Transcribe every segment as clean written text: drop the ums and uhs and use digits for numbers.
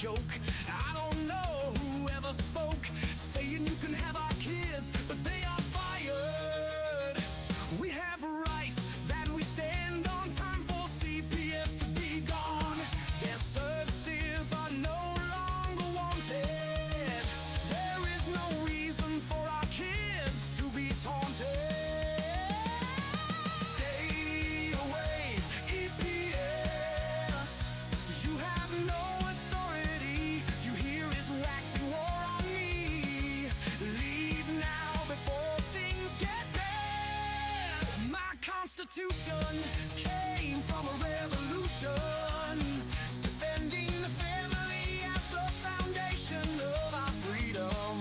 joke. I don't know who ever spoke, saying you can have our kids, but they are fired. We have rights that we stand on. Time for CPS to be gone. Their services are no longer wanted. There is no reason for our kids to be taunted. Stay away, EPS. You have no authority. You hear is waxing war on me. Leave now before things get bad. My Constitution came from a revolution, defending the family as the foundation of our freedom.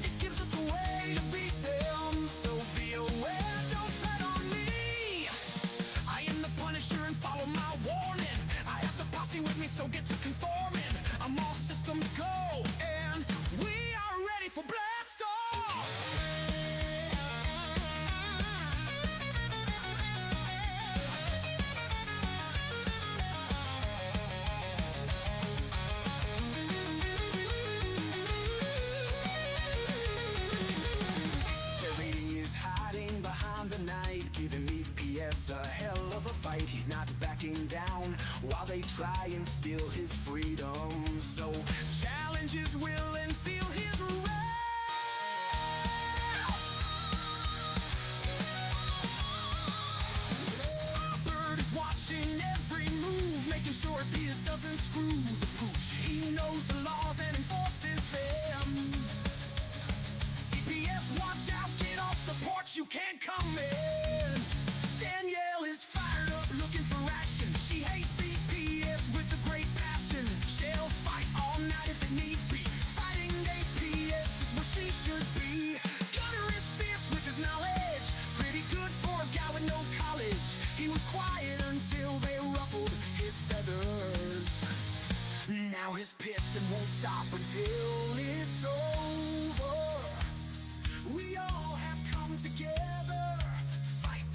It gives us the way to beat them, so be aware, don't tread on me. I am the Punisher and follow my warning. I have the posse with me, so get to conforming. I'm all systems go, and we are ready for blast off. Hiding behind the night, giving EPS a hell of a fight. He's not backing down while they try and steal his freedom. So challenge his will and feel his wrath. Our bird is watching every move, making sure EPS doesn't screw the pooch. He knows the laws and enforces them. DPS, watch out, get off the porch, you can't come in. Danielle is fired up, looking for action. She hates CPS with a great passion. She'll fight all night if it needs be. Fighting APS is where she should be. Gunner is fierce with his knowledge, pretty good for a guy with no college. He was quiet until they ruffled his feathers. Now he's pissed and won't stop until it's over. We all have come together to fight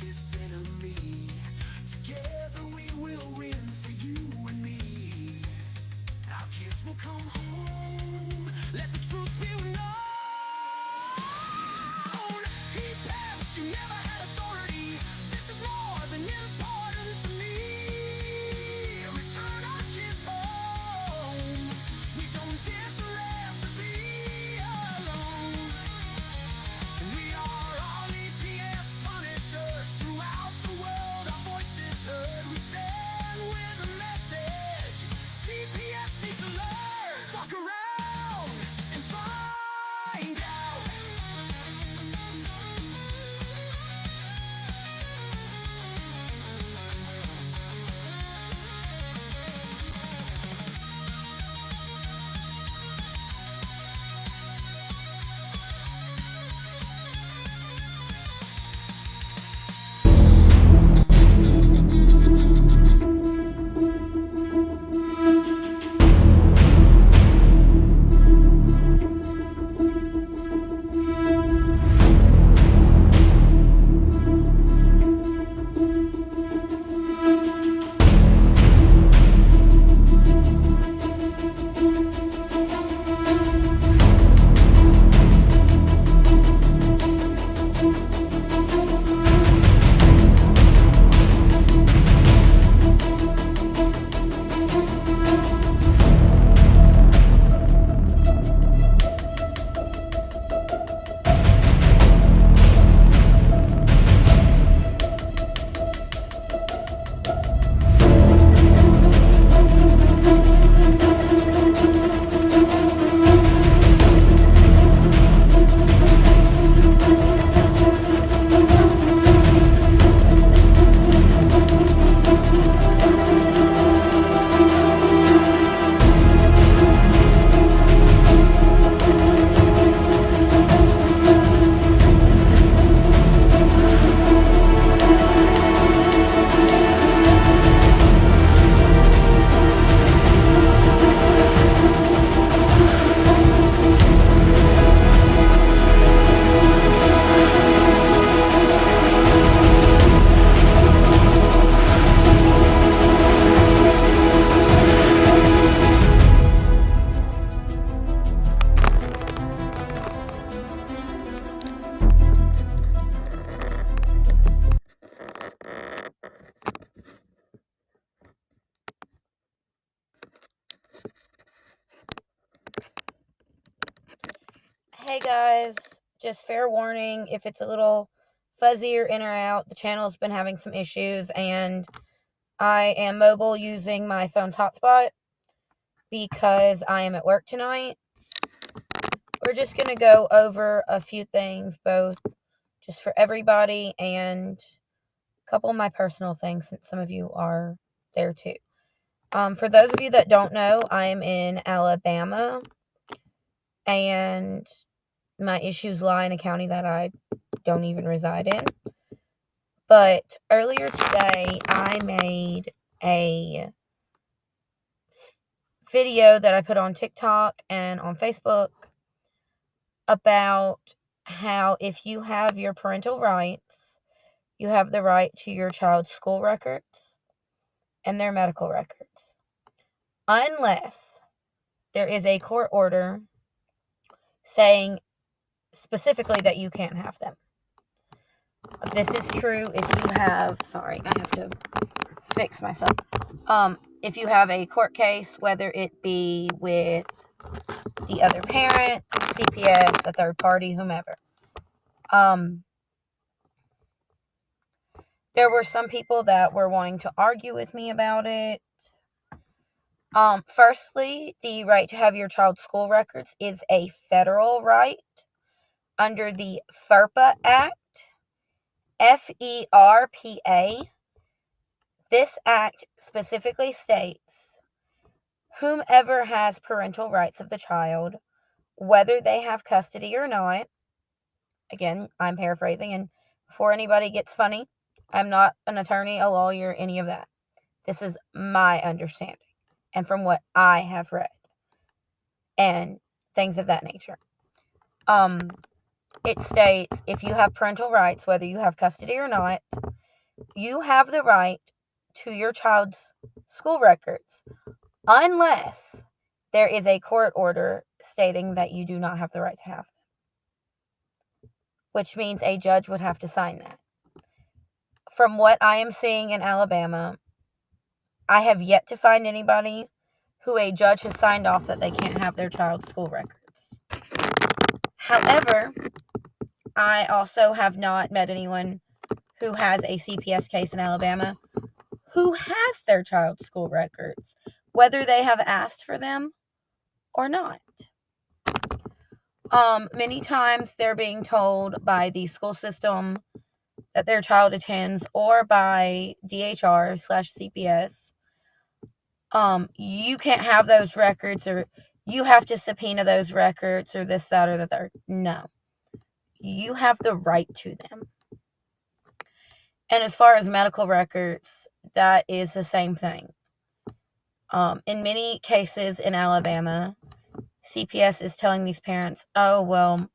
Hey guys, just fair warning, if it's a little fuzzier in or out, the channel's been having some issues, and I am mobile using my phone's hotspot because I am at work tonight. We're just going to go over a few things, both just for everybody and a couple of my personal things, since some of you are there too. For those of you that don't know, I am in Alabama, and my issues lie in a county that I don't even reside in. But earlier today, I made a video that I put on TikTok and on Facebook about how if you have your parental rights, you have the right to your child's school records and their medical records, unless there is a court order saying specifically that you can't have them. This is true if you have, sorry, I have to fix myself. If you have a court case, whether it be with the other parent, CPS, a third party, whomever. There were some people that were wanting to argue with me about it. Firstly, the right to have your child's school records is a federal right under the FERPA Act, FERPA. This act specifically states whomever has parental rights of the child, whether they have custody or not. Again, I'm paraphrasing, and before anybody gets funny, I'm not an attorney, a lawyer, any of that. This is my understanding and from what I have read and things of that nature. It states if you have parental rights, whether you have custody or not, you have the right to your child's school records, unless there is a court order stating that you do not have the right to have them, which means a judge would have to sign that. From what I am seeing in Alabama, I have yet to find anybody who a judge has signed off that they can't have their child's school records. However, I also have not met anyone who has a CPS case in Alabama who has their child's school records, whether they have asked for them or not. Many times they're being told by the school system that their child attends or by DHR/CPS, you can't have those records, or you have to subpoena those records, or this, that, or the third. No. You have the right to them. And as far as medical records, that is the same thing. In many cases in Alabama, CPS is telling these parents, oh, well,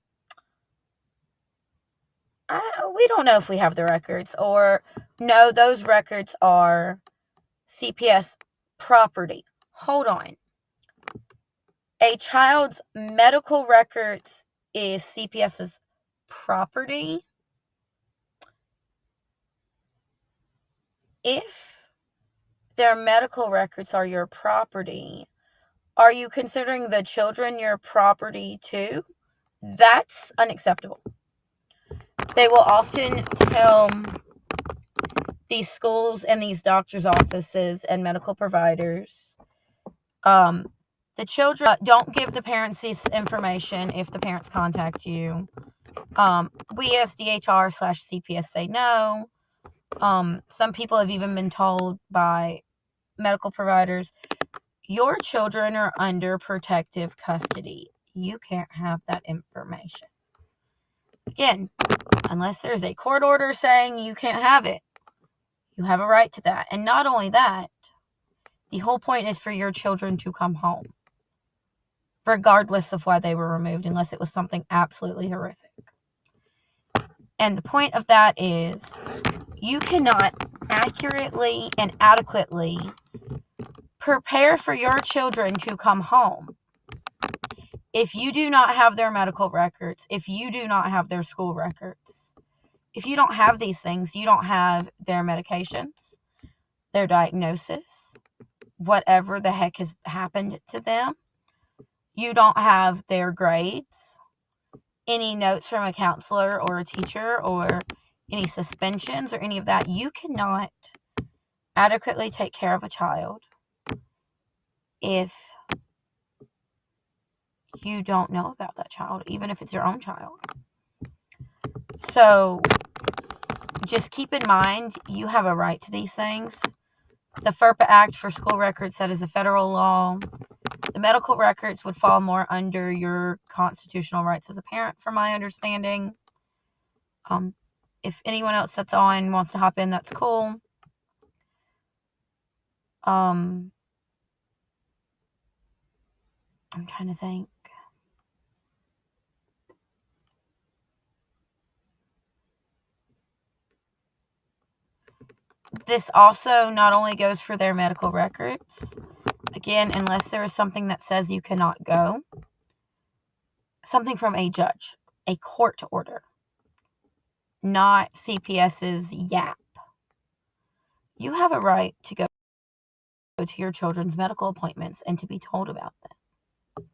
we don't know if we have the records, or no, those records are CPS property. Hold on. A child's medical records is CPS's property. If their medical records are your property, are you considering the children your property too? That's unacceptable. They will often tell these schools and these doctors' offices and medical providers, the children, don't give the parents this information if the parents contact you. We as DHR/CPS say no. Some people have even been told by medical providers, your children are under protective custody. You can't have that information. Again, unless there's a court order saying you can't have it, you have a right to that. And not only that, the whole point is for your children to come home, regardless of why they were removed, unless it was something absolutely horrific. And the point of that is, you cannot accurately and adequately prepare for your children to come home if you do not have their medical records, if you do not have their school records. If you don't have these things, you don't have their medications, their diagnosis, whatever the heck has happened to them. You don't have their grades. any notes from a counselor or a teacher or any suspensions or any of that. You cannot adequately take care of a child if you don't know about that child, even if it's your own child. So just keep in mind, you have a right to these things. The FERPA Act for school records, that is a federal law. The medical records would fall more under your constitutional rights as a parent, from my understanding. If anyone else that's on wants to hop in, that's cool. I'm trying to think. This also not only goes for their medical records. Again, unless there is something that says you cannot go. Something from a judge, a court order, not CPS's YAP. You have a right to go to your children's medical appointments and to be told about them.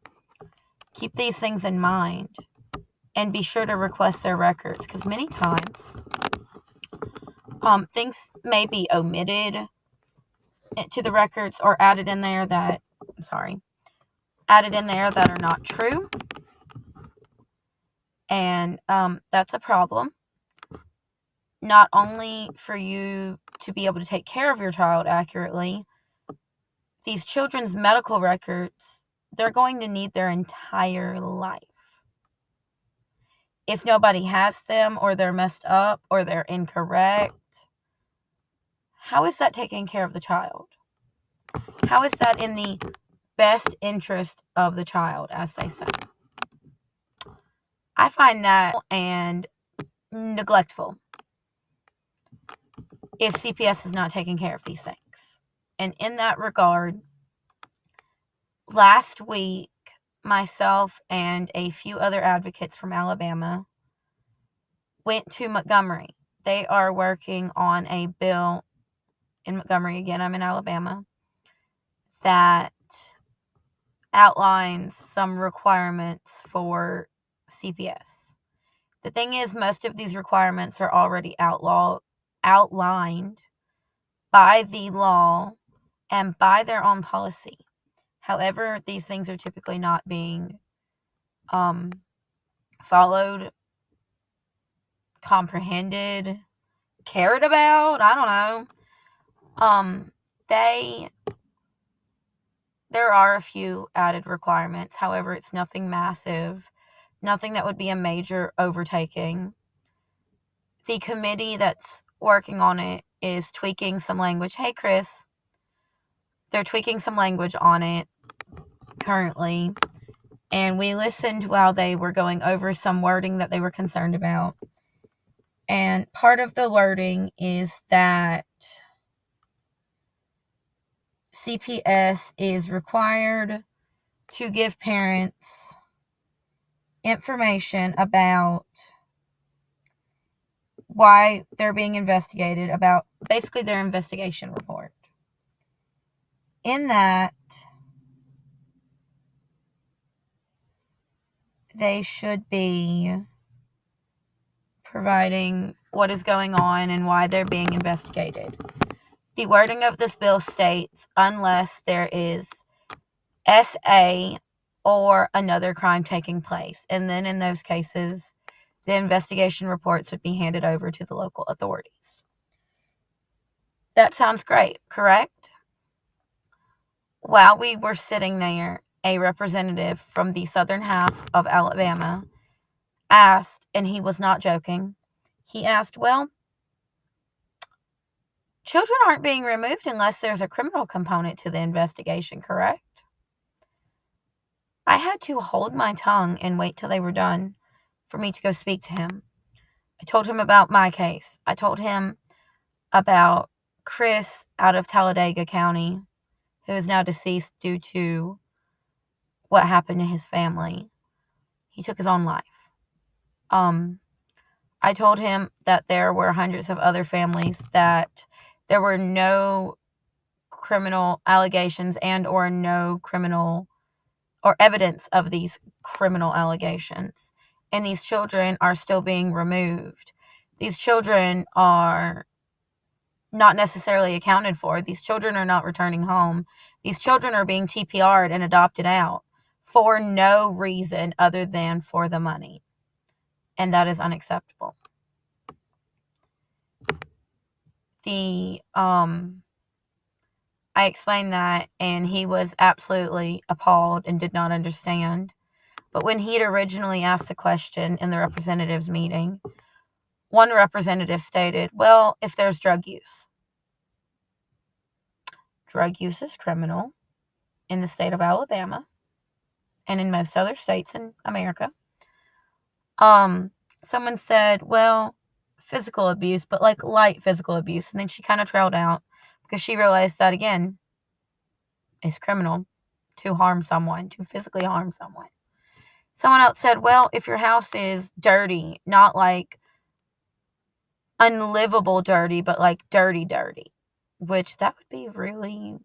Keep these things in mind and be sure to request their records, because many times things may be omitted to the records or added in there that are not true. And that's a problem. Not only for you to be able to take care of your child accurately, these children's medical records, they're going to need their entire life. If nobody has them, or they're messed up, or they're incorrect, how is that taking care of the child? How is that in the best interest of the child, as they say? I find that and neglectful if CPS is not taking care of these things. And in that regard, last week, myself and a few other advocates from Alabama went to Montgomery. They are working on a bill in Montgomery, again, I'm in Alabama, that outlines some requirements for CPS. The thing is, most of these requirements are already outlined by the law and by their own policy. However, these things are typically not being followed, comprehended, cared about. I don't know. There are a few added requirements. However, it's nothing massive, nothing that would be a major overtaking. The committee that's working on it is tweaking some language. Hey, Chris. They're tweaking some language on it currently. And we listened while they were going over some wording that they were concerned about. And part of the wording is that CPS is required to give parents information about why they're being investigated, about basically their investigation report. In that, they should be providing what is going on and why they're being investigated. The wording of this bill states, unless there is SA or another crime taking place. And then in those cases, the investigation reports would be handed over to the local authorities. That sounds great, correct? While we were sitting there, a representative from the southern half of Alabama asked, and he was not joking, he asked, well, children aren't being removed unless there's a criminal component to the investigation, correct? I had to hold my tongue and wait till they were done for me to go speak to him. I told him about my case. I told him about Chris out of Talladega County, who is now deceased due to what happened to his family. He took his own life. I told him that there were hundreds of other families that there were no criminal allegations and or no criminal or evidence of these criminal allegations. and these children are still being removed. These children are not necessarily accounted for. These children are not returning home. These children are being TPR'd and adopted out for no reason other than for the money. And that is unacceptable. I explained that, and he was absolutely appalled and did not understand. But when he had originally asked a question in the representatives meeting, one representative stated, well, if there's drug use is criminal in the state of Alabama and in most other states in America. Someone said, well, physical abuse, but like light physical abuse. And then she kind of trailed out because she realized that, again, it's criminal to harm someone, to physically harm someone. Someone else said, well, if your house is dirty, not like unlivable dirty, but like dirty, which that would be really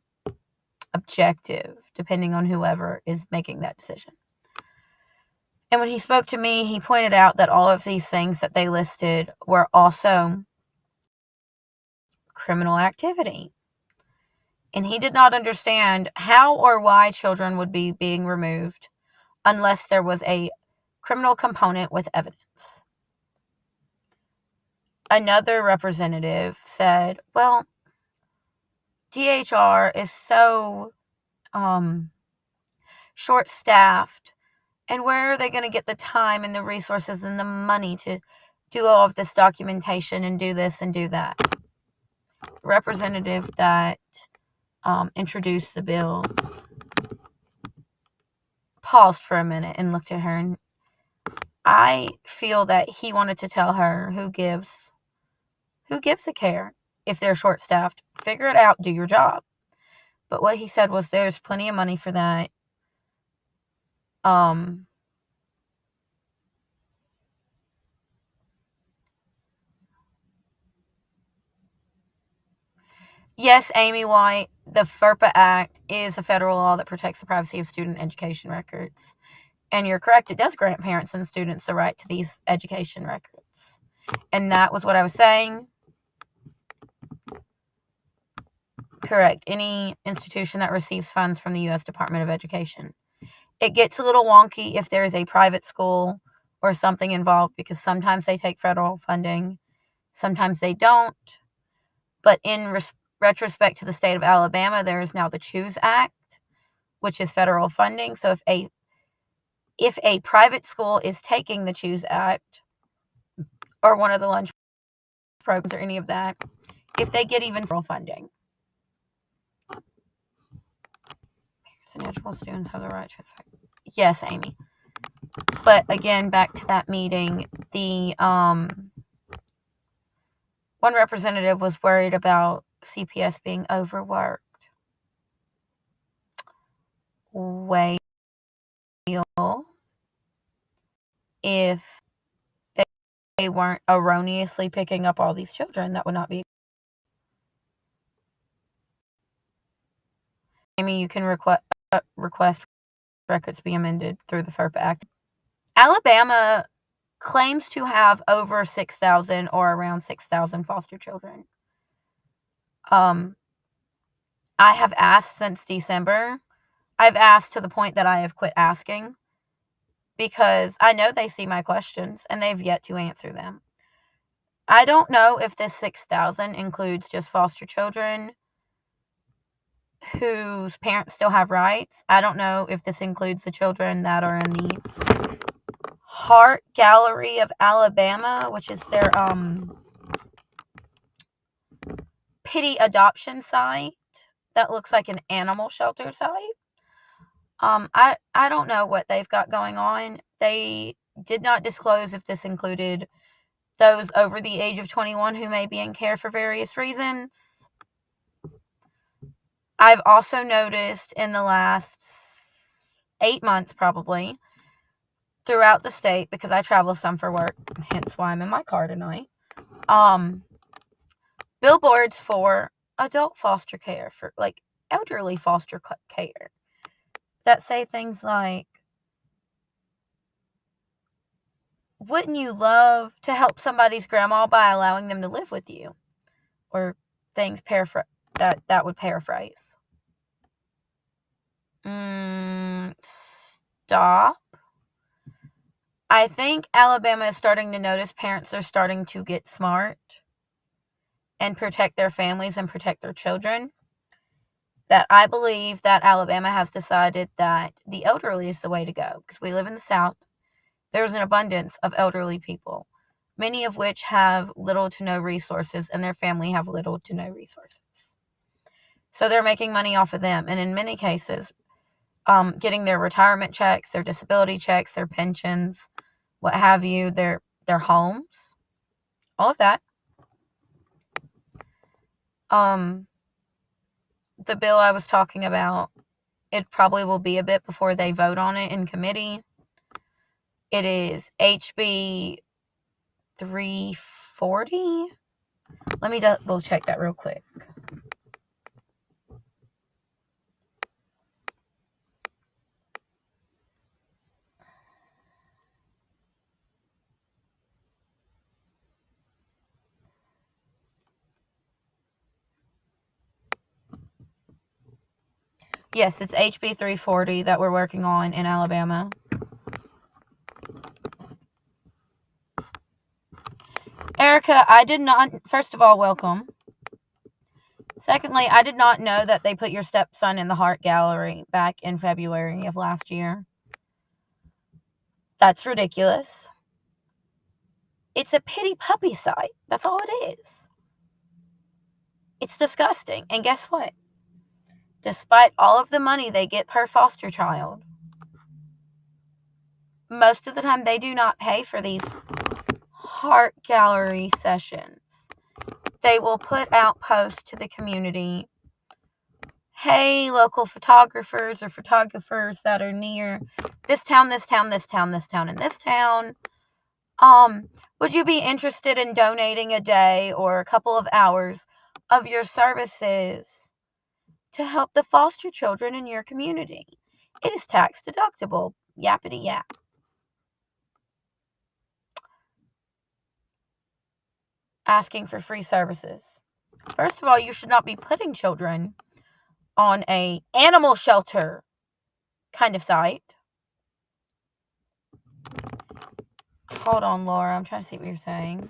objective, depending on whoever is making that decision. And when he spoke to me, he pointed out that all of these things that they listed were also criminal activity. And he did not understand how or why children would be being removed unless there was a criminal component with evidence. Another representative said, well, DHR is so short-staffed, and where are they going to get the time and the resources and the money to do all of this documentation and do this and do that? The representative that introduced the bill paused for a minute and looked at her, and I feel that he wanted to tell her, who gives a care if they're short-staffed? Figure it out, do your job. But what he said was, there's plenty of money for that. Yes, Amy White, the FERPA Act is a federal law that protects the privacy of student education records. And you're correct, it does grant parents and students the right to these education records. And that was what I was saying. Correct. Any institution that receives funds from the U.S. Department of Education. It gets a little wonky if there is a private school or something involved, because sometimes they take federal funding, sometimes they don't. But in retrospect to the state of Alabama, there is now the CHOOSE Act, which is federal funding. So if a private school is taking the CHOOSE Act or one of the lunch programs or any of that, if they get even federal funding, and eligible students have the right to affect. Yes, Amy. But again, back to that meeting, the one representative was worried about CPS being overworked. Well, if they weren't erroneously picking up all these children, that would not be. Amy, you can request records be amended through the FERPA Act. Alabama claims to have over 6,000 or around 6,000 foster children. I have asked since December. I've asked to the point that I have quit asking, because I know they see my questions and they've yet to answer them. I don't know if this 6,000 includes just foster children whose parents still have rights. I don't know if this includes the children that are in the Heart Gallery of Alabama, which is their pity adoption site that looks like an animal shelter site. I don't know what they've got going on. They did not disclose if this included those over the age of 21 who may be in care for various reasons. I've also noticed in the last 8 months, probably, throughout the state, because I travel some for work, hence why I'm in my car tonight, billboards for adult foster care, for like elderly foster care, that say things like, wouldn't you love to help somebody's grandma by allowing them to live with you? Or things that would paraphrase. Stop. I think Alabama is starting to notice parents are starting to get smart and protect their families and protect their children. That I believe that Alabama has decided that the elderly is the way to go. Because we live in the South. There's an abundance of elderly people, many of which have little to no resources, and their family have little to no resources. So they're making money off of them. And in many cases, getting their retirement checks, their disability checks, their pensions, what have you, their homes, all of that. The bill I was talking about, it probably will be a bit before they vote on it in committee. It is HB 340. Let me double check that real quick. Yes, it's HB 340 that we're working on in Alabama. Erica, I did not, first of all, welcome. Secondly, I did not know that they put your stepson in the Heart Gallery back in February of last year. That's ridiculous. It's a pity puppy site. That's all it is. It's disgusting. And guess what? Despite all of the money they get per foster child, most of the time they do not pay for these Heart Gallery sessions. They will put out posts to the community. Hey, local photographers or photographers that are near this town, this town, this town, this town, and this town. Would you be interested in donating a day or a couple of hours of your services to help the foster children in your community? It is tax deductible. Yappity yap. Asking for free services. First of all, you should not be putting children on a animal shelter kind of site. Hold on, Laura. I'm trying to see what you're saying.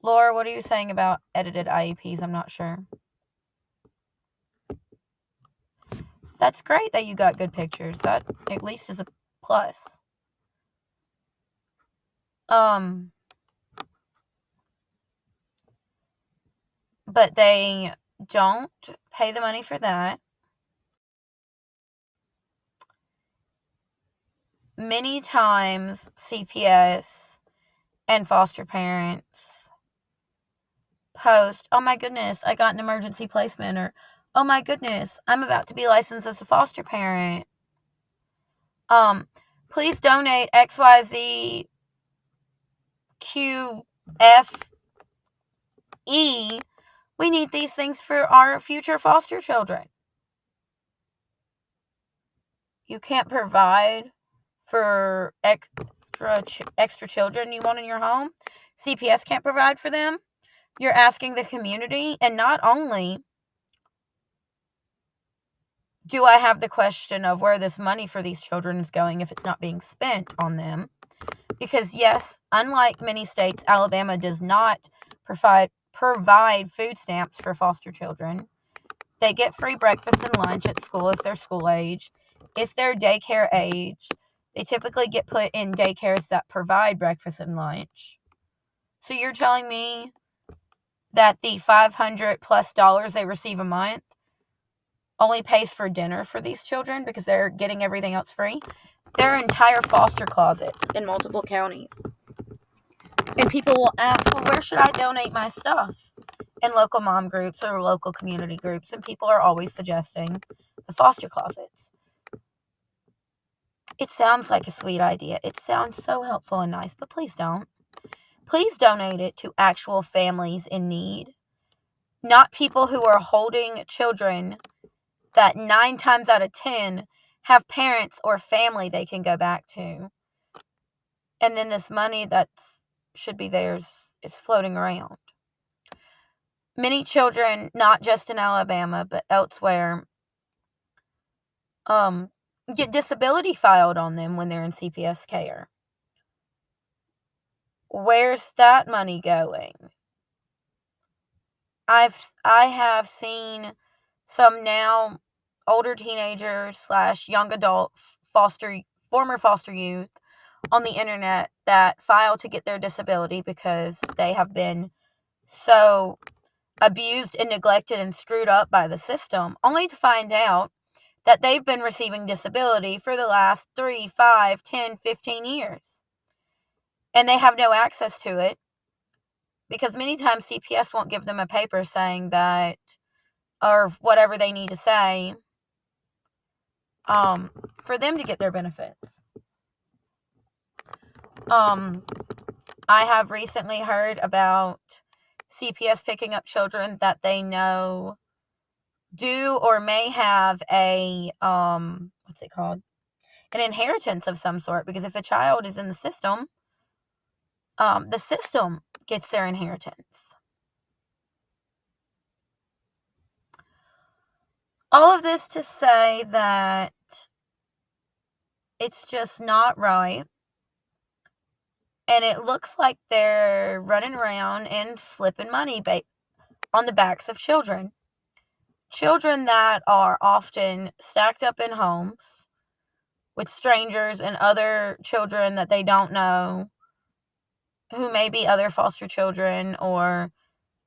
Laura, what are you saying about edited IEPs? I'm not sure. That's great that you got good pictures. That at least is a plus. But they don't pay the money for that. Many times, CPS and foster parents post, oh my goodness, I got an emergency placement, or oh my goodness, I'm about to be licensed as a foster parent. Please donate XYZ QFE. We need these things for our future foster children. You can't provide for extra children you want in your home. CPS can't provide for them. You're asking the community, and not only do I have the question of where this money for these children is going if it's not being spent on them, because yes, unlike many states, Alabama does not provide food stamps for foster children. They get free breakfast and lunch at school if they're school age. If they're daycare age, they typically get put in daycares that provide breakfast and lunch. So you're telling me that the $500+ they receive a month only pays for dinner for these children because they're getting everything else free? There are entire foster closets in multiple counties. And people will ask, well, where should I donate my stuff? In local mom groups or local community groups. And people are always suggesting the foster closets. It sounds like a sweet idea. It sounds so helpful and nice, but please don't. Please donate it to actual families in need. Not people who are holding children that 9 times out of 10 have parents or family they can go back to. And then this money that should be theirs is floating around. Many children, not just in Alabama, but elsewhere, get disability filed on them when they're in CPS care. Where's that money going? I have seen some now older teenagers / young adult former foster youth on the internet that file to get their disability because they have been so abused and neglected and screwed up by the system, only to find out that they've been receiving disability for the last 3, 5, 10, 15 years. And they have no access to it because many times CPS won't give them a paper saying that, or whatever they need to say, for them to get their benefits. I have recently heard about CPS picking up children that they know do or may have a, what's it called? An inheritance of some sort, because if a child is in the system gets their inheritance. All of this to say that it's just not right. And it looks like they're running around and flipping money on the backs of children. Children that are often stacked up in homes with strangers and other children that they don't know, who may be other foster children or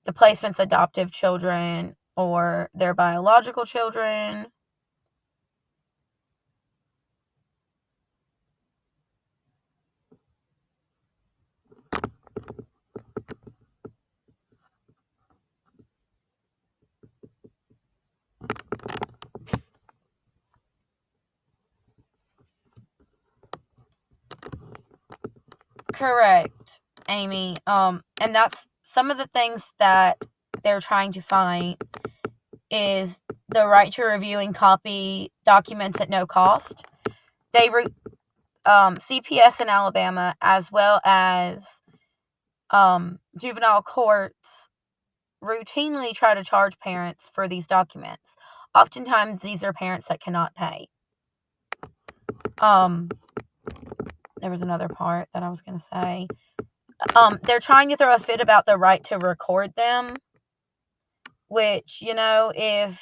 the placement's adoptive children or their biological children. Correct, Amy. And that's some of the things that they're trying to fight is the right to review and copy documents at no cost. CPS in Alabama, as well as juvenile courts, routinely try to charge parents for these documents. Oftentimes, these are parents that cannot pay. There was another part that I was going to say. They're trying to throw a fit about the right to record them, which, if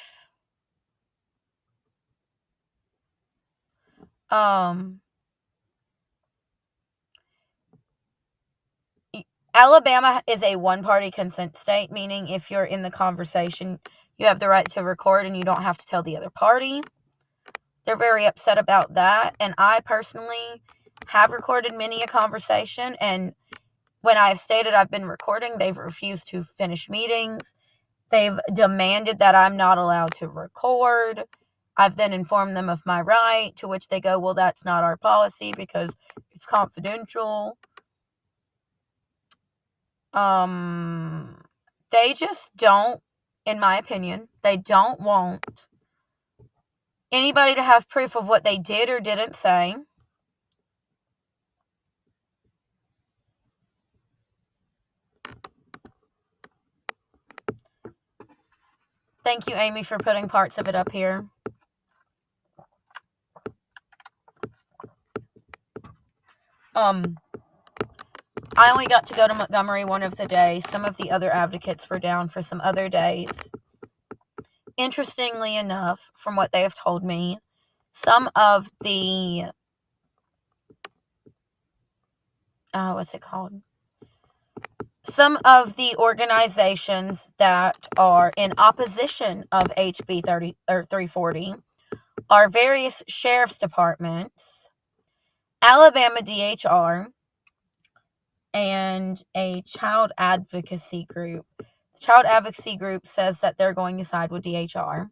Alabama is a one-party consent state, meaning if you're in the conversation, you have the right to record and you don't have to tell the other party. They're very upset about that, and I personally have recorded many a conversation, and when I've stated I've been recording, they've refused to finish meetings. They've demanded that I'm not allowed to record. I've then informed them of my right, to which they go, well, that's not our policy because it's confidential. They just don't, in my opinion, they don't want anybody to have proof of what they did or didn't say. Thank you, Amy, for putting parts of it up here. I only got to go to Montgomery one of the days. Some of the other advocates were down for some other days. Interestingly enough, from what they have told me, some of the some of the organizations that are in opposition of HB 340 are various sheriff's departments, Alabama DHR, and a child advocacy group. The child advocacy group says that they're going to side with DHR.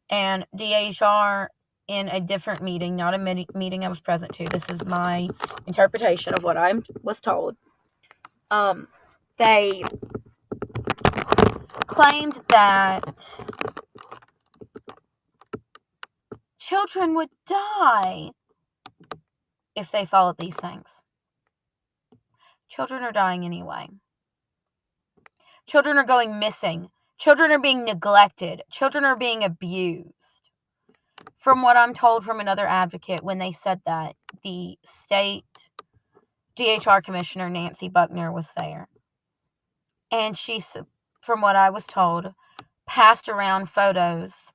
And DHR, in a different meeting, not a meeting I was present to, this is my interpretation of what I was told, they claimed that Children would die if they followed these things. Children are dying anyway. Children are going missing. Children are being neglected. Children are being abused. From what I'm told from another advocate, when they said that, the state DHR commissioner, Nancy Buckner, was there. And she, from what I was told, passed around photos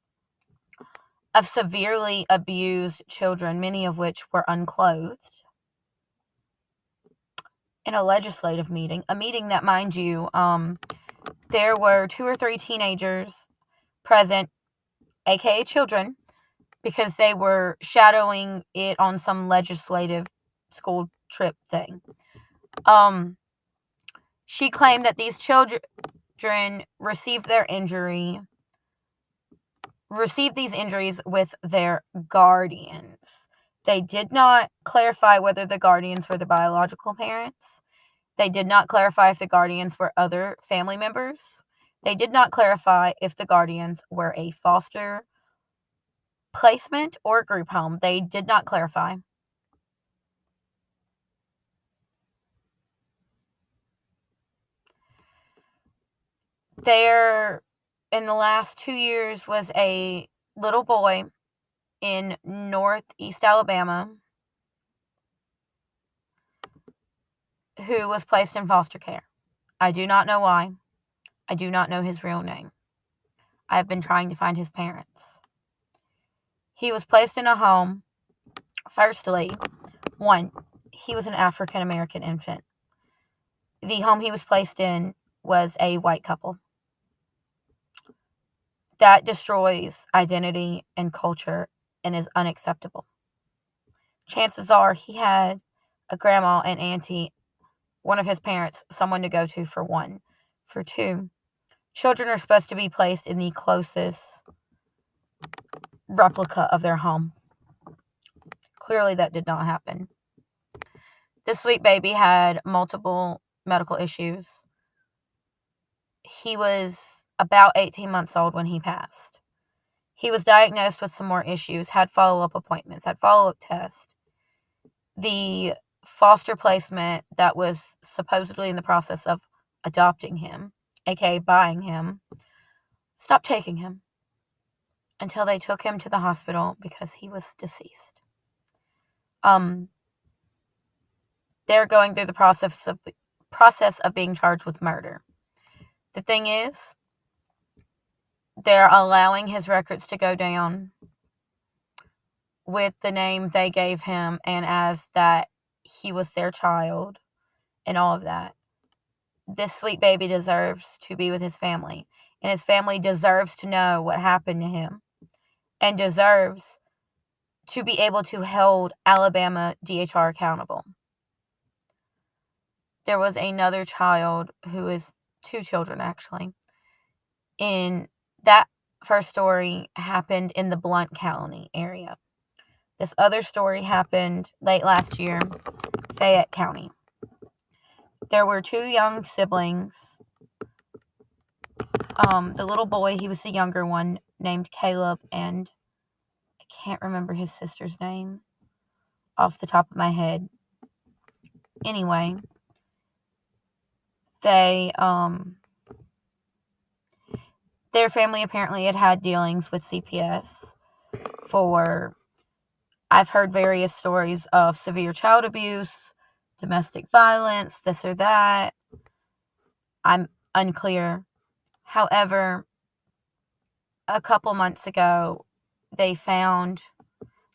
of severely abused children, many of which were unclothed, in a legislative meeting. A meeting that, mind you, there were 2 or 3 teenagers present, aka children, because they were shadowing it on some legislative school trip thing. She claimed that these children received these injuries with their guardians. They did not clarify whether the guardians were the biological parents. They did not clarify if the guardians were other family members. They did not clarify if the guardians were a foster placement or group home. They did not clarify. There, in the last 2 years, was a little boy in northeast Alabama who was placed in foster care. I do not know why. I do not know his real name. I have been trying to find his parents. He was placed in a home. Firstly, one, he was an African American infant. The home he was placed in was a white couple. That destroys identity and culture and is unacceptable. Chances are he had a grandma and auntie, one of his parents, someone to go to, for one. For two, children are supposed to be placed in the closest replica of their home. Clearly that did not happen. This sweet baby had multiple medical issues. He was about 18 months old when he passed. He was diagnosed with some more issues, had follow-up appointments, had follow-up tests. The foster placement that was supposedly in the process of adopting him, aka buying him, stopped taking him until they took him to the hospital because he was deceased. They're going through the process of being charged with murder. The thing is, they're allowing his records to go down with the name they gave him and as that he was their child and all of that. This sweet baby deserves to be with his family, and his family deserves to know what happened to him and deserves to be able to hold Alabama DHR accountable. There was another child who is 2 children actually. In that first story happened in the Blount County area. This other story happened late last year, Fayette County. There were 2 young siblings. The little boy, he was the younger one, named Caleb, and I can't remember his sister's name off the top of my head. Anyway, their family apparently had dealings with CPS for, I've heard various stories of severe child abuse, domestic violence, this or that. I'm unclear. However, a couple months ago, they found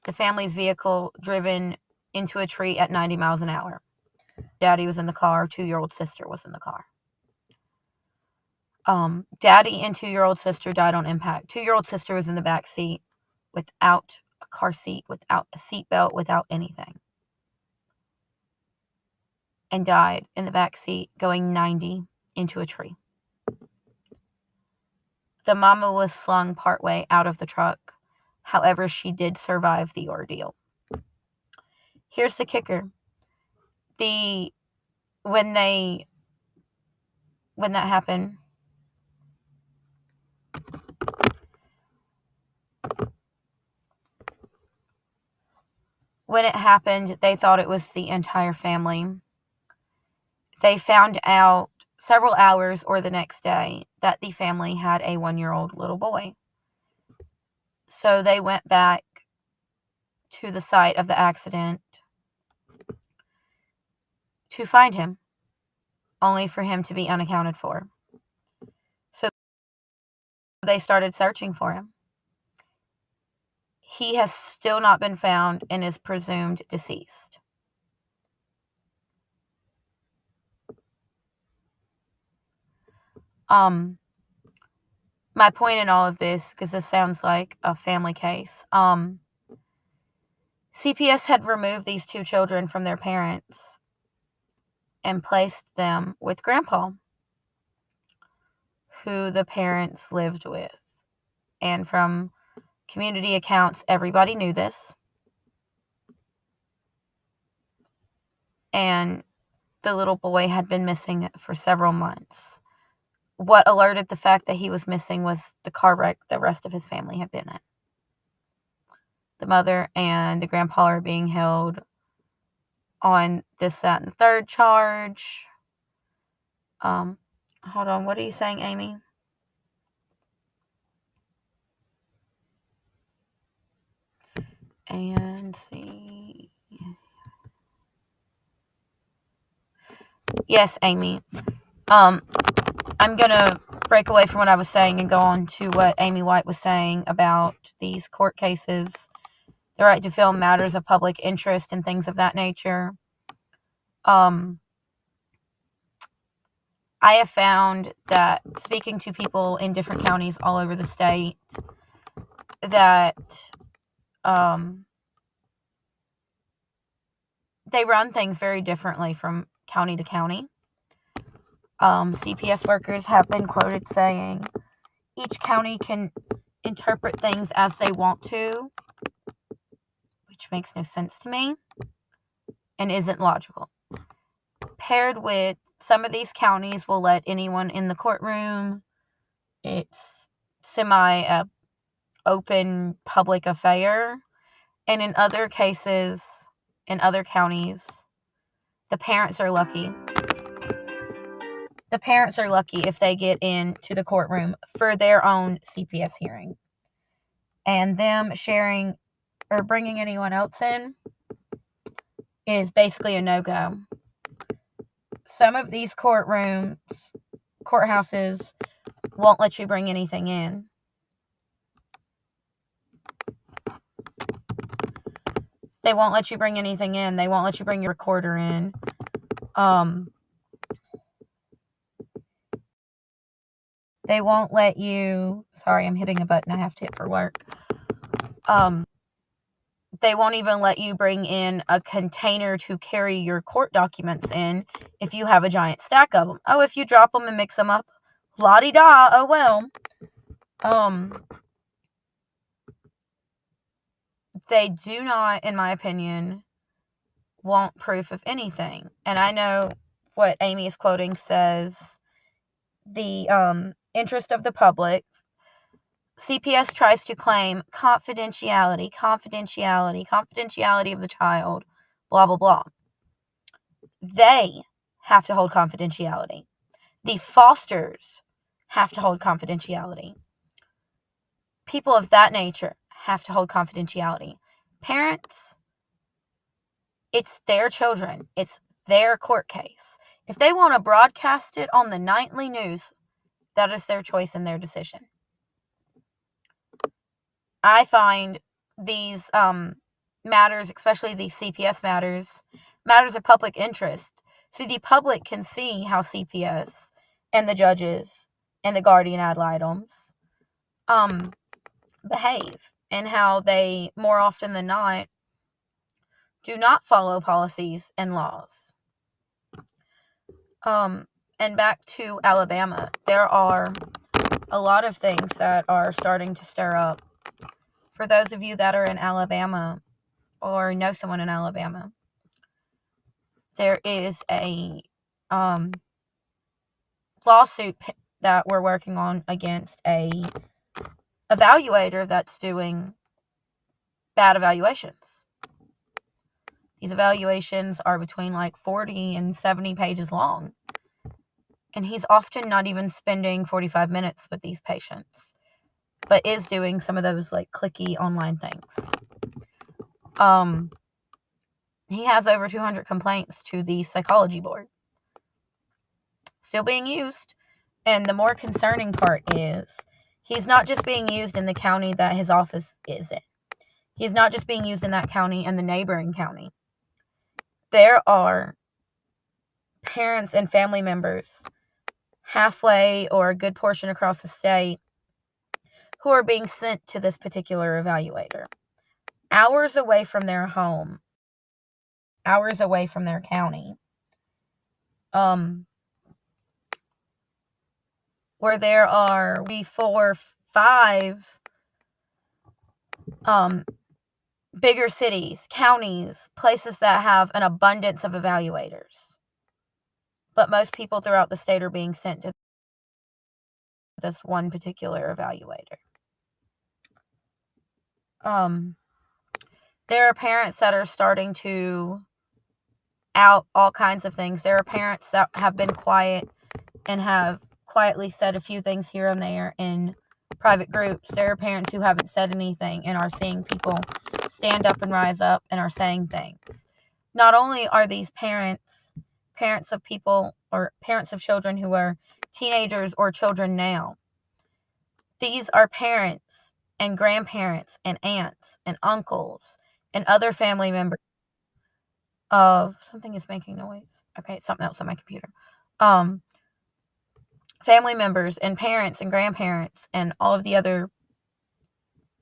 the family's vehicle driven into a tree at 90 miles an hour. Daddy was in the car. 2-year-old sister was in the car. Daddy and 2-year-old sister died on impact. 2-year-old sister was in the back seat without a car seat, without a seatbelt, without anything. And died in the back seat going 90 into a tree. The mama was slung partway out of the truck. However, she did survive the ordeal. Here's the kicker. When that happened, When it happened, they thought it was the entire family. They found out several hours or the next day that the family had a 1-year-old little boy. So they went back to the site of the accident to find him, only for him to be unaccounted for. So they started searching for him. He has still not been found and is presumed deceased. My point in all of this, because this sounds like a family case, CPS had removed these 2 children from their parents and placed them with Grandpa, who the parents lived with. And from community accounts, everybody knew this. And the little boy had been missing for several months. What alerted the fact that he was missing was the car wreck the rest of his family had been in. The mother and the grandpa are being held on this, that, and the third charge. Hold on, what are you saying, Amy? And see. Yes, Amy. I'm gonna break away from what I was saying and go on to what Amy White was saying about these court cases, the right to film matters of public interest and things of that nature. I have found that speaking to people in different counties all over the state, that they run things very differently from county to county. CPS workers have been quoted saying each county can interpret things as they want to, which makes no sense to me and isn't logical. Paired with some of these counties will let anyone in the courtroom. It's semi-open public affair. And in other cases, in other counties, the parents are lucky. The parents are lucky if they get into the courtroom for their own CPS hearing. And them sharing or bringing anyone else in is basically a no-go. Some of these courthouses won't let you bring anything in. They won't let you bring anything in. They won't let you bring your recorder in. They won't let you... Sorry, I'm hitting a button I have to hit for work. They won't even let you bring in a container to carry your court documents in if you have a giant stack of them. Oh, if you drop them and mix them up, la-di-da, oh well. They do not, in my opinion, want proof of anything. And I know what Amy is quoting says the interest of the public. CPS tries to claim confidentiality of the child, blah, blah, blah. They have to hold confidentiality. The fosters have to hold confidentiality. People of that nature have to hold confidentiality. Parents, it's their children. It's their court case. If they want to broadcast it on the nightly news, that is their choice and their decision. I find these matters, especially these CPS matters of public interest. So the public can see how CPS and the judges and the guardian ad litems behave, and how they, more often than not, do not follow policies and laws. And back to Alabama, there are a lot of things that are starting to stir up. For those of you that are in Alabama or know someone in Alabama, there is a lawsuit that we're working on against a evaluator that's doing bad evaluations. These evaluations are between like 40 and 70 pages long. And he's often not even spending 45 minutes with these patients, but is doing some of those like clicky online things. He has over 200 complaints to the psychology board. Still being used. And the more concerning part is he's not just being used in the county that his office is in. He's not just being used in that county and the neighboring county. There are parents and family members halfway or a good portion across the state who are being sent to this particular evaluator. Hours away from their home. Hours away from their county. Where there are 3, 4, 5 bigger cities, counties, places that have an abundance of evaluators. But most people throughout the state are being sent to this one particular evaluator. There are parents that are starting to out all kinds of things. There are parents that have been quiet and have quietly said a few things here and there in private groups. There are parents who haven't said anything and are seeing people stand up and rise up and are saying things. Not only are these parents of people or parents of children who are teenagers or children now, these are parents and grandparents and aunts and uncles and other family members of something is making noise. Okay, something else on my computer. Family members and parents and grandparents and all of the other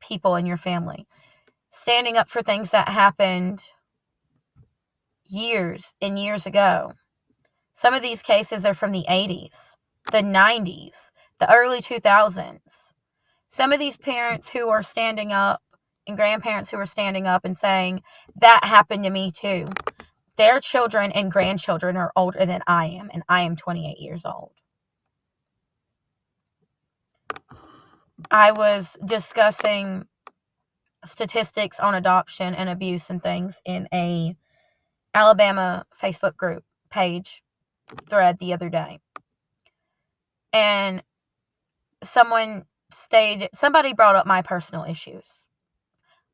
people in your family standing up for things that happened years and years ago. Some of these cases are from the 80s, the 90s, the early 2000s. Some of these parents who are standing up and grandparents who are standing up and saying, that happened to me too. Their children and grandchildren are older than I am, and I am 28 years old. I was discussing statistics on adoption and abuse and things in a Alabama Facebook group page thread the other day. And somebody brought up my personal issues.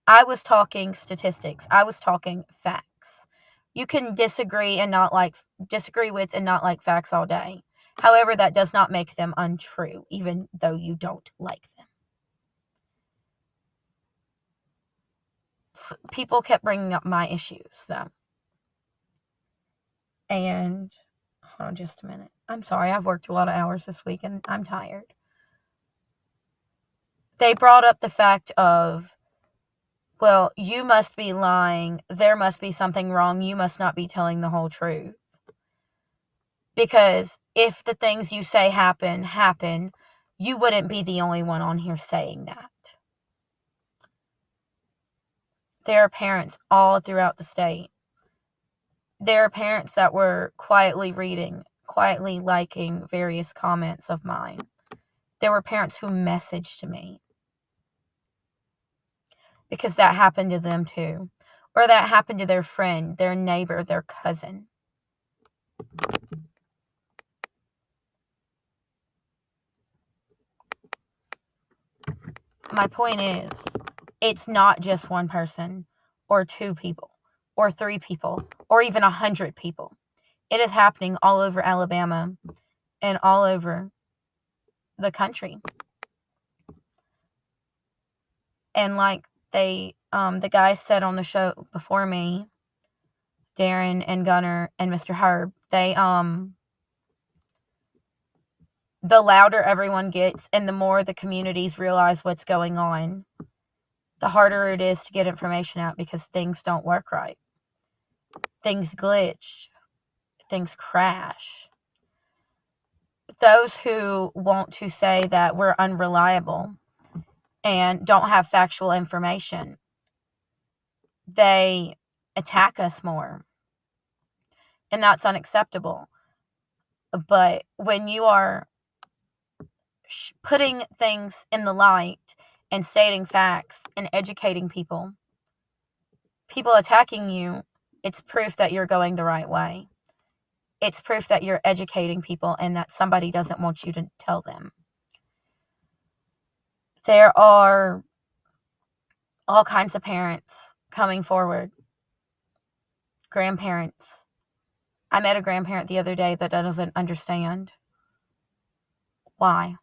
I was talking statistics. I was talking facts. You can disagree with and not like facts all day. However, that does not make them untrue, even though you don't like them. People kept bringing up my issues, so. And, hold on just a minute. I'm sorry, I've worked a lot of hours this week and I'm tired. They brought up the fact of, well, you must be lying. There must be something wrong. You must not be telling the whole truth. Because if the things you say happen, you wouldn't be the only one on here saying that. There are parents all throughout the state. There are parents that were quietly reading, quietly liking various comments of mine. There were parents who messaged me. Because that happened to them too. Or that happened to their friend, their neighbor, their cousin. My point is, it's not just one person, or 2 people, or 3 people, or even 100 people. It is happening all over Alabama and all over the country. And like the guys said on the show before me, Darren and Gunner and Mr. Herb, the louder everyone gets and the more the communities realize what's going on, the harder it is to get information out because things don't work right. Things glitch. Things crash. Those who want to say that we're unreliable and don't have factual information, they attack us more. And that's unacceptable. But when you are putting things in the light and stating facts and educating people attacking you It's proof that you're going the right way. It's proof that you're educating people and that somebody doesn't want you to tell them. There are all kinds of parents coming forward. Grandparents. I met a grandparent the other day that doesn't understand why.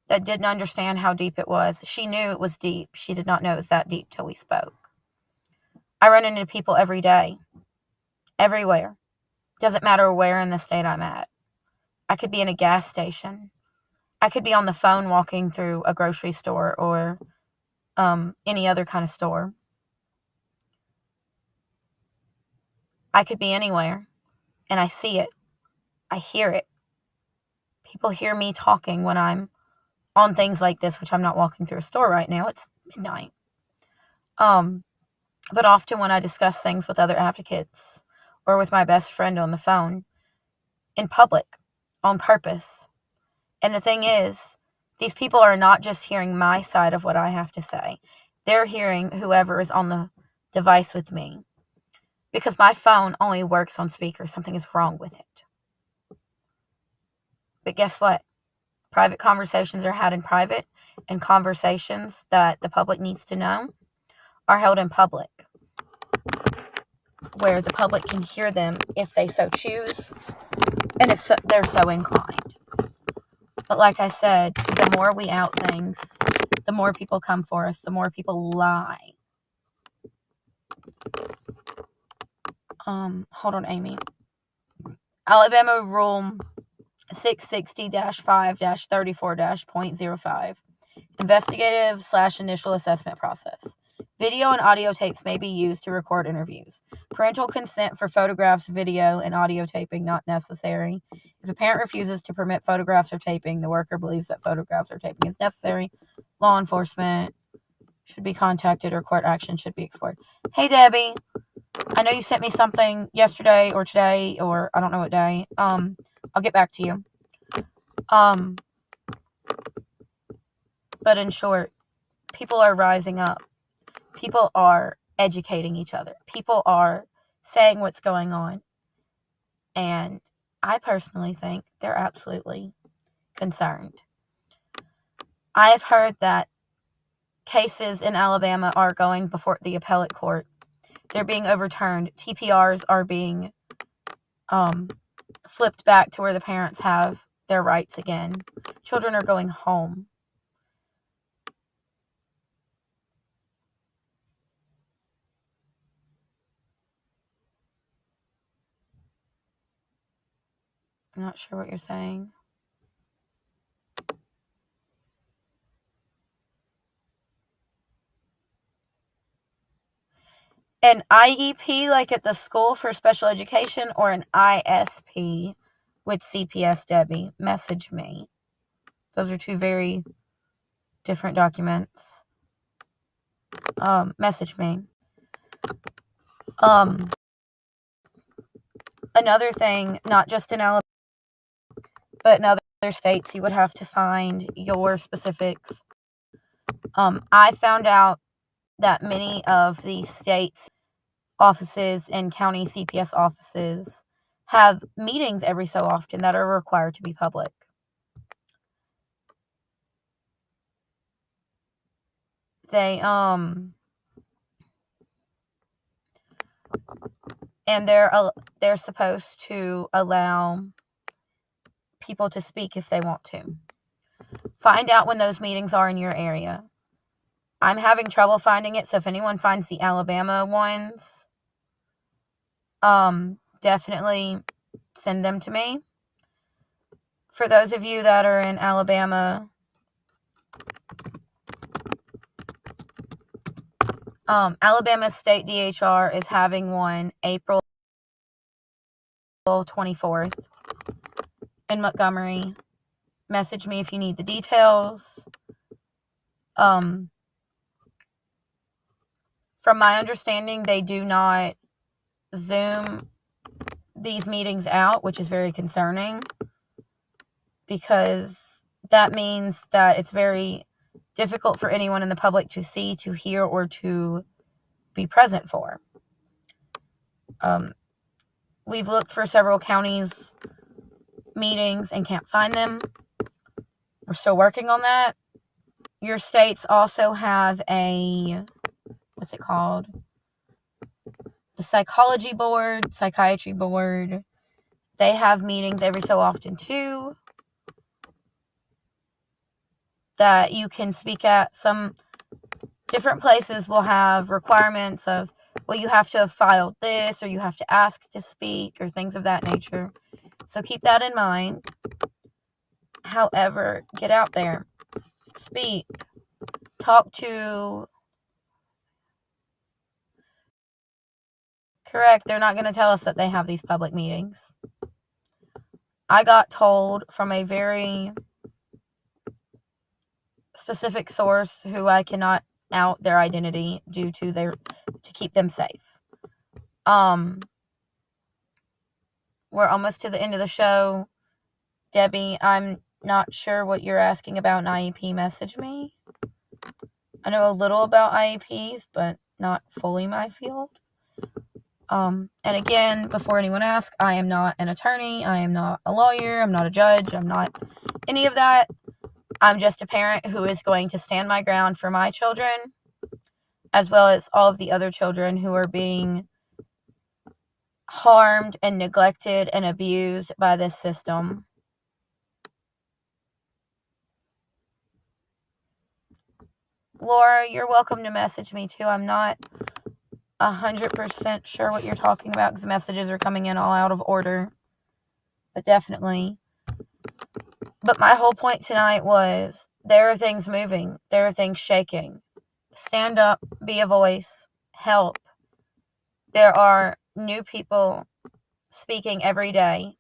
That didn't understand how deep it was. She knew it was deep. She did not know it was that deep till we spoke. I run into people every day. Everywhere. Doesn't matter where in the state I'm at. I could be in a gas station. I could be on the phone walking through a grocery store or any other kind of store. I could be anywhere, and I see it. I hear it. People hear me talking when I'm on things like this, which I'm not walking through a store right now. It's midnight. But often when I discuss things with other advocates or with my best friend on the phone, in public, on purpose. And the thing is, these people are not just hearing my side of what I have to say. They're hearing whoever is on the device with me. Because my phone only works on speaker. Something is wrong with it. But guess what? Private conversations are had in private, and conversations that the public needs to know are held in public, where the public can hear them if they so choose, and if so, they're so inclined. But like I said, the more we out things, the more people come for us, the more people lie. Hold on, Amy. Alabama Rule 660-5-34-.05. Investigative/initial assessment process. Video and audio tapes may be used to record interviews. Parental consent for photographs, video, and audio taping not necessary. If a parent refuses to permit photographs or taping, the worker believes that photographs or taping is necessary. Law enforcement should be contacted or court action should be explored. Hey, Debbie. I know you sent me something yesterday or today or I don't know what day. I'll get back to you. But in short, people are rising up. People are educating each other. People are saying what's going on. And I personally think they're absolutely concerned. I've heard that cases in Alabama are going before the appellate court. They're being overturned. TPRs are being flipped back to where the parents have their rights again. Children are going home. I'm not sure what you're saying. An IEP like at the school for special education or an ISP with CPS, Debbie? Message me. Those are two very different documents. Message me. Another thing, not just in Alabama, but in other states, you would have to find your specifics. I found out that many of the states' offices and county CPS offices have meetings every so often that are required to be public. And they're supposed to allow people to speak if they want to. Find out when those meetings are in your area. I'm having trouble finding it, so if anyone finds the Alabama ones, definitely send them to me. For those of you that are in Alabama, Alabama State DHR is having one April 24th in Montgomery. Message me if you need the details. From my understanding, they do not Zoom these meetings out, which is very concerning because that means that it's very difficult for anyone in the public to see, to hear, or to be present for. We've looked for several counties meetings and can't find them. We're still working on that. Your states also have a, what's it called? The psychology board, psychiatry board. They have meetings every so often too that you can speak at. Some different places will have requirements of, well, you have to have filed this, or you have to ask to speak, or things of that nature. So keep that in mind. However, get out there, speak, talk to. Correct, they're not going to tell us that they have these public meetings. I got told from a very specific source, who I cannot out their identity due to to keep them safe. We're almost to the end of the show. Debbie, I'm not sure what you're asking about an IEP. Message me. I know a little about IEPs, but not fully my field. And again, before anyone asks, I am not an attorney. I am not a lawyer. I'm not a judge. I'm not any of that. I'm just a parent who is going to stand my ground for my children, as well as all of the other children who are being harmed and neglected and abused by this system. Laura, you're welcome to message me too. I'm not 100% sure what you're talking about, because messages are coming in all out of order. But definitely. But my whole point tonight was, there are things moving. There are things shaking. Stand up, be a voice, help. There are new people speaking every day,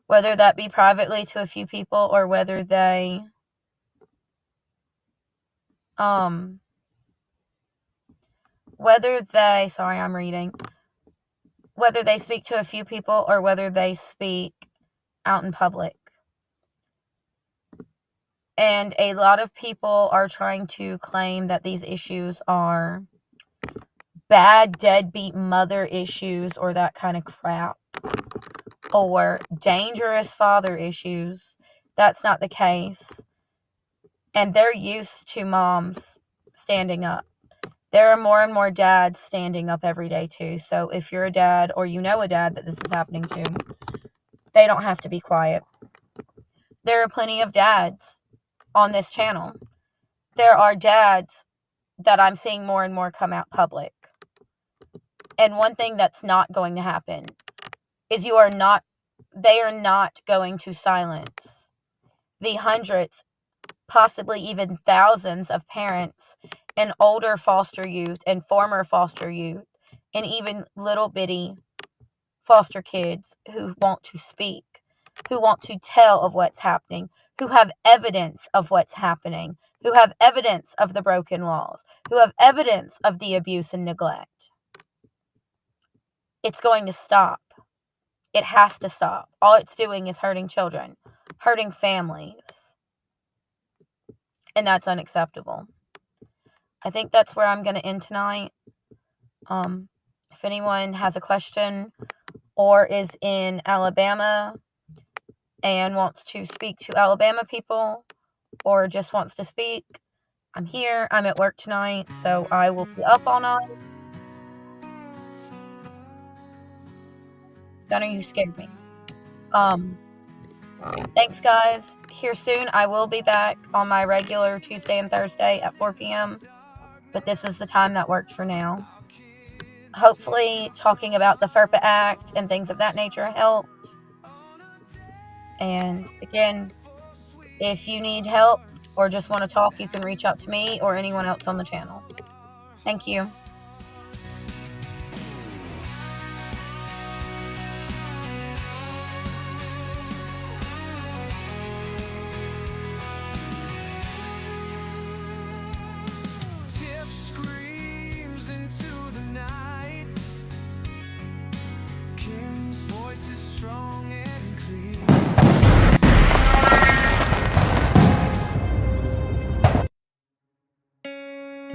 whether that be privately to a few people, or whether they sorry, I'm reading, whether they speak to a few people or whether they speak out in public. And a lot of people are trying to claim that these issues are bad deadbeat mother issues, or that kind of crap, or dangerous father issues. That's not the case. And they're used to moms standing up. There are more and more dads standing up every day too. So if you're a dad, or you know a dad that this is happening to, they don't have to be quiet. There are plenty of dads on this channel. There are dads that I'm seeing more and more come out public. And one thing that's not going to happen is they are not going to silence the hundreds, possibly even thousands of parents and older foster youth and former foster youth and even little bitty foster kids who want to speak, who want to tell of what's happening, who have evidence of what's happening, who have evidence of the broken laws, who have evidence of the abuse and neglect. It's going to stop. It has to stop. All it's doing is hurting children, hurting families. And that's unacceptable. I think that's where I'm going to end tonight. If anyone has a question or is in Alabama and wants to speak to Alabama people, or just wants to speak, I'm here. I'm at work tonight, so I will be up all night. Gunner, you scared me. Thanks, guys. Here soon. I will be back on my regular Tuesday and Thursday at 4 p.m., but this is the time that worked for now. Hopefully, talking about the FERPA Act and things of that nature helped. And again, if you need help or just want to talk, you can reach out to me or anyone else on the channel. Thank you. Tiff screams into the night. Kim's voice is strong and clear.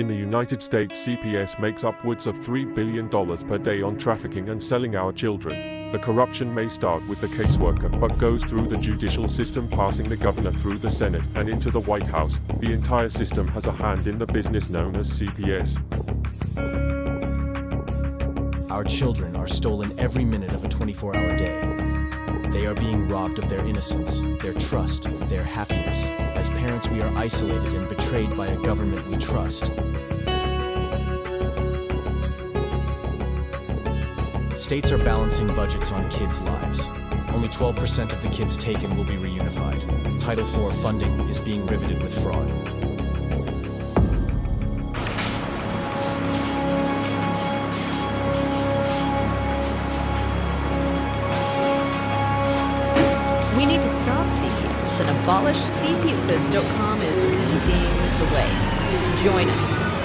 In the United States, CPS makes upwards of $3 billion per day on trafficking and selling our children. The corruption may start with the caseworker, but goes through the judicial system, passing the governor through the Senate and into the White House. The entire system has a hand in the business known as CPS. Our children are stolen every minute of a 24-hour day. They are being robbed of their innocence, their trust, their happiness. As parents, we are isolated and betrayed by a government we trust. States are balancing budgets on kids' lives. Only 12% of the kids taken will be reunified. Title IV funding is being riveted with fraud. We need to stop CPUs and abolish CPUs. BloodMoneyAndBrokenHomes is leading the way. Join us.